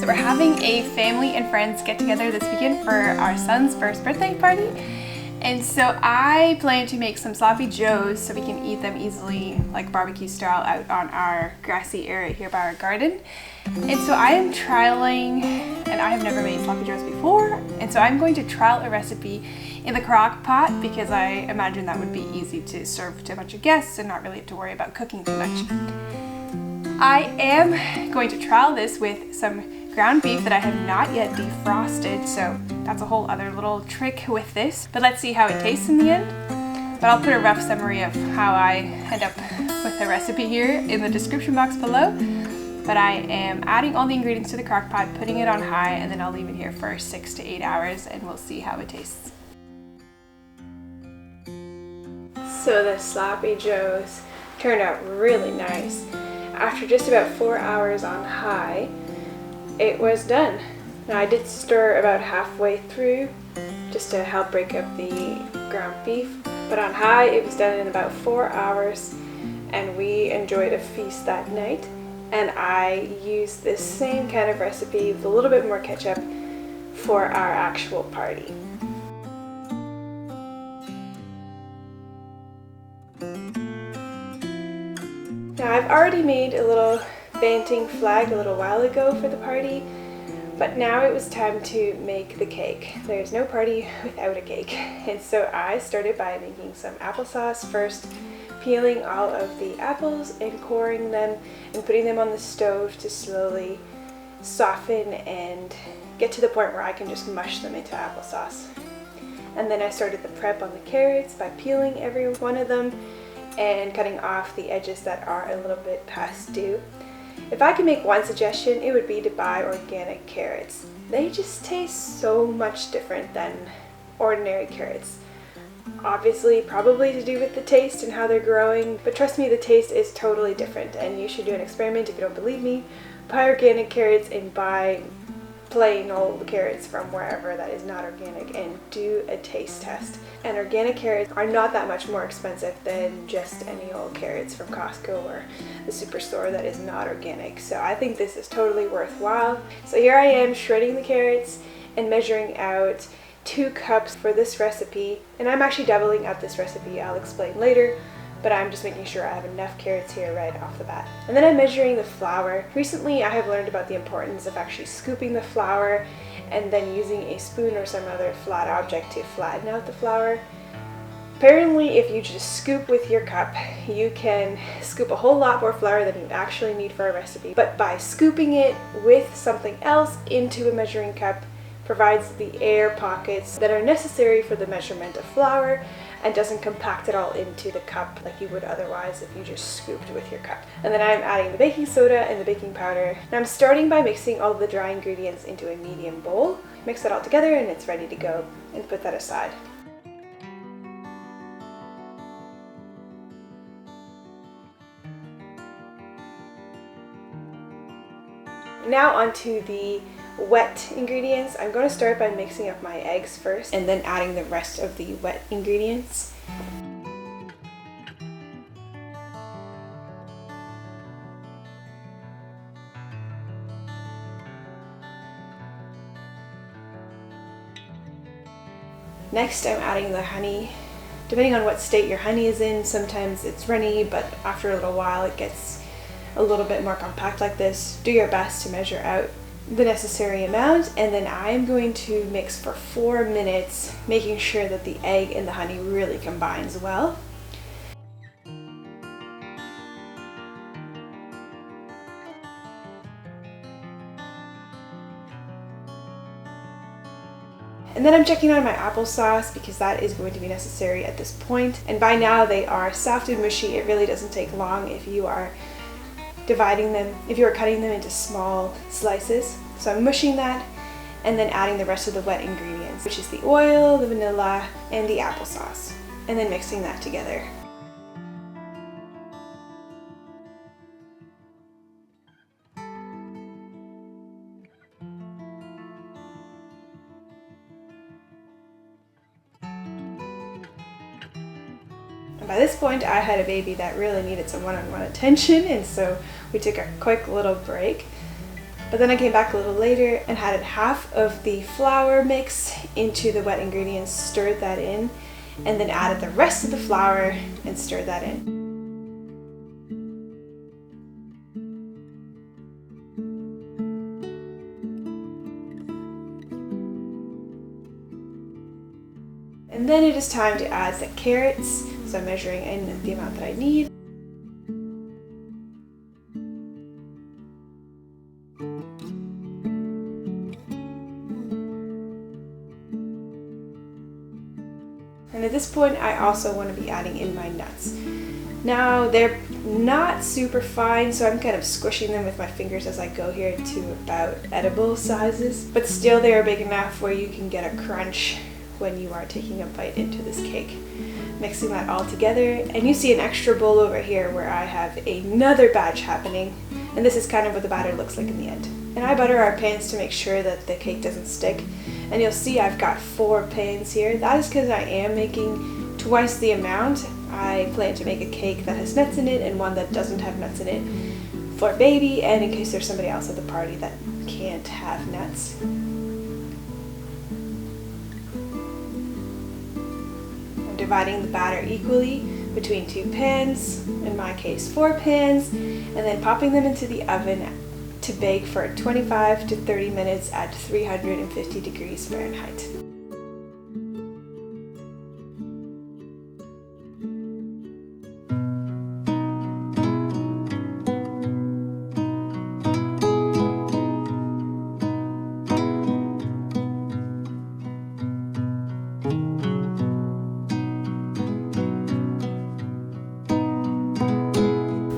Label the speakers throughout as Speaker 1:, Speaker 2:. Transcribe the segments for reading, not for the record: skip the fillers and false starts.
Speaker 1: So we're having a family and friends get together this weekend for our son's first birthday party. And so I plan to make some sloppy joes so we can eat them easily, like barbecue style, out on our grassy area here by our garden. And so I am trialing, and I have never made sloppy joes before, and so I'm going to trial a recipe in the crock pot because I imagine that would be easy to serve to a bunch of guests and not really have to worry about cooking too much. I am going to trial this with some ground beef that I have not yet defrosted, so that's a whole other little trick with this. But let's see how it tastes in the end. But I'll put a rough summary of how I end up with the recipe here in the description box below. But I am adding all the ingredients to the crock pot, putting it on high, and then I'll leave it here for 6 to 8 hours and we'll see how it tastes. So the sloppy joes turned out really nice. After just about 4 hours on high, it was done. Now I did stir about halfway through just to help break up the ground beef, but on high it was done in about 4 hours and we enjoyed a feast that night. And I used this same kind of recipe with a little bit more ketchup for our actual party. Now I've already made a little banting flag a little while ago for the party, but now it was time to make the cake. There's no party without a cake. And so I started by making some applesauce first, peeling all of the apples and coring them and putting them on the stove to slowly soften and get to the point where I can just mush them into applesauce. And then I started the prep on the carrots by peeling every one of them and cutting off the edges that are a little bit past due. If I could make one suggestion, it would be to buy organic carrots. They just taste so much different than ordinary carrots. Obviously, probably to do with the taste and how they're growing, but trust me, the taste is totally different and you should do an experiment if you don't believe me. Buy organic carrots and buy plain old carrots from wherever that is not organic and do a taste test. And organic carrots are not that much more expensive than just any old carrots from Costco or the superstore that is not organic. So I think this is totally worthwhile. So here I am shredding the carrots and measuring out 2 cups for this recipe, and I'm actually doubling up this recipe, I'll explain later, but I'm just making sure I have enough carrots here right off the bat. And then I'm measuring the flour. Recently I have learned about the importance of actually scooping the flour and then using a spoon or some other flat object to flatten out the flour. Apparently if you just scoop with your cup, you can scoop a whole lot more flour than you actually need for a recipe, but by scooping it with something else into a measuring cup provides the air pockets that are necessary for the measurement of flour and doesn't compact it all into the cup like you would otherwise if you just scooped with your cup. And then I'm adding the baking soda and the baking powder. And I'm starting by mixing all the dry ingredients into a medium bowl. Mix that all together and it's ready to go, and put that aside. Now onto the wet ingredients. I'm going to start by mixing up my eggs first and then adding the rest of the wet ingredients. Next I'm adding the honey. Depending on what state your honey is in, sometimes it's runny, but after a little while it gets a little bit more compact like this. Do your best to measure out the necessary amount, and then I'm going to mix for 4 minutes, making sure that the egg and the honey really combines well. And then I'm checking on my applesauce because that is going to be necessary at this point. And by now they are soft and mushy. It really doesn't take long if you are dividing them, if you are cutting them into small slices. So I'm mushing that and then adding the rest of the wet ingredients, which is the oil, the vanilla, and the applesauce, and then mixing that together. And by this point, I had a baby that really needed some one-on-one attention, and so we took a quick little break. But then I came back a little later and added half of the flour mix into the wet ingredients, stirred that in, and then added the rest of the flour and stirred that in. And then it is time to add the carrots. So I'm measuring in the amount that I need. And at this point, I also want to be adding in my nuts. Now, they're not super fine, so I'm kind of squishing them with my fingers as I go here to about edible sizes, but still they are big enough where you can get a crunch when you are taking a bite into this cake. Mixing that all together, and you see an extra bowl over here where I have another batch happening, and this is kind of what the batter looks like in the end. And I butter our pans to make sure that the cake doesn't stick, and you'll see I've got 4 pans here. That is because I am making twice the amount. I plan to make a cake that has nuts in it and one that doesn't have nuts in it for baby, and in case there's somebody else at the party that can't have nuts. I'm dividing the batter equally between 2 pans, in my case 4 pans, and then popping them into the oven to bake for 25 to 30 minutes at 350 degrees Fahrenheit.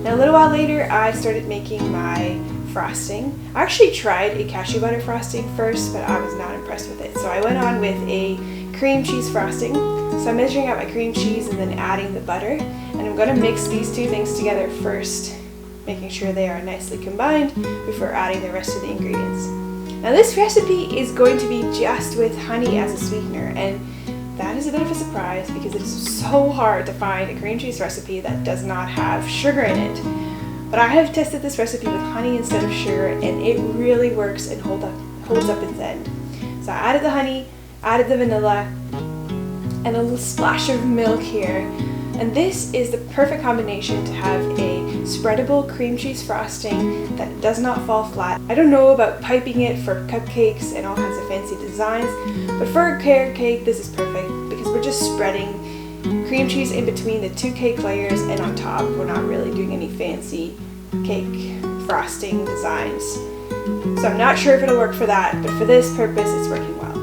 Speaker 1: Now a little while later, I started making my frosting. I actually tried a cashew butter frosting first, but I was not impressed with it. So I went on with a cream cheese frosting. So I'm measuring out my cream cheese and then adding the butter. And I'm going to mix these 2 things together first, making sure they are nicely combined before adding the rest of the ingredients. Now this recipe is going to be just with honey as a sweetener, and that is a bit of a surprise because it is so hard to find a cream cheese recipe that does not have sugar in it. But I have tested this recipe with honey instead of sugar, and it really works and holds up its end. So I added the honey, added the vanilla, and a little splash of milk here. And this is the perfect combination to have a spreadable cream cheese frosting that does not fall flat. I don't know about piping it for cupcakes and all kinds of fancy designs, but for a carrot cake this is perfect because we're just spreading cream cheese in between the 2 cake layers, and on top we're not really doing any fancy cake frosting designs. So I'm not sure if it'll work for that, but for this purpose it's working well.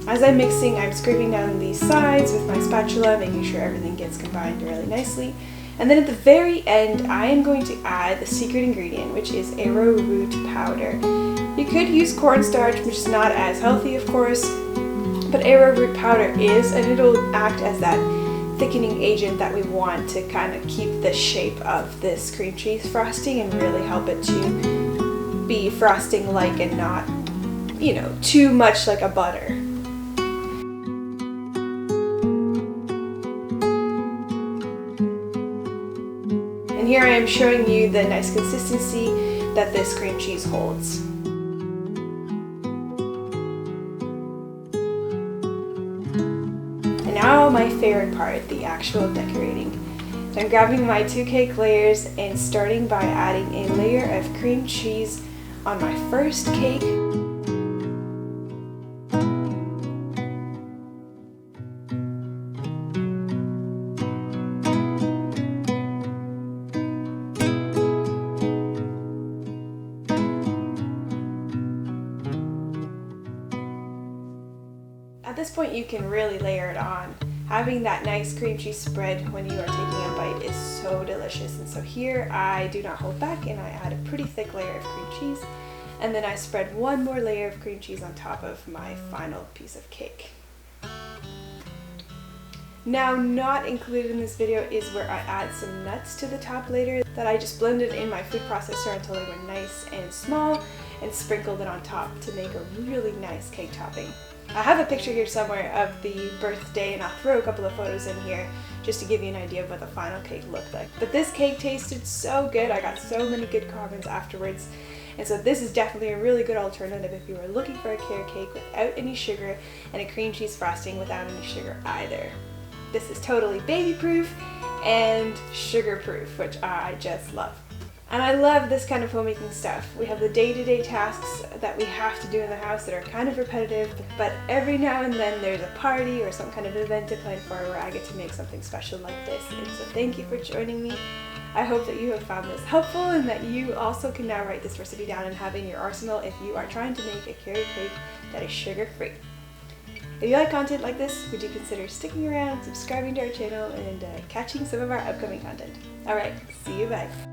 Speaker 1: As I'm mixing, I'm scraping down these sides with my spatula, making sure everything gets combined really nicely. And then at the very end, I am going to add the secret ingredient, which is arrowroot powder. You could use cornstarch, which is not as healthy, of course, but arrowroot powder is, and it'll act as that thickening agent that we want to kind of keep the shape of this cream cheese frosting and really help it to be frosting-like and not, you know, too much like a butter. And here I am showing you the nice consistency that this cream cheese holds. And now my favorite part, the actual decorating. So I'm grabbing my 2 cake layers and starting by adding a layer of cream cheese on my first cake. At this point you can really layer it on. Having that nice cream cheese spread when you are taking a bite is so delicious. And so here I do not hold back and I add a pretty thick layer of cream cheese, and then I spread 1 more layer of cream cheese on top of my final piece of cake. Now, not included in this video is where I add some nuts to the top later that I just blended in my food processor until they were nice and small and sprinkled it on top to make a really nice cake topping. I have a picture here somewhere of the birthday, and I'll throw a couple of photos in here just to give you an idea of what the final cake looked like. But this cake tasted so good. I got so many good comments afterwards, And so this is definitely a really good alternative if you are looking for a carrot cake without any sugar and a cream cheese frosting without any sugar either. This is totally baby proof and sugar proof, which I just love. And I love this kind of homemaking stuff. We have the day-to-day tasks that we have to do in the house that are kind of repetitive, but every now and then there's a party or some kind of event to plan for where I get to make something special like this. And so thank you for joining me. I hope that you have found this helpful and that you also can now write this recipe down and have it in your arsenal if you are trying to make a carrot cake that is sugar-free. If you like content like this, would you consider sticking around, subscribing to our channel, and catching some of our upcoming content? Alright, see you, bye.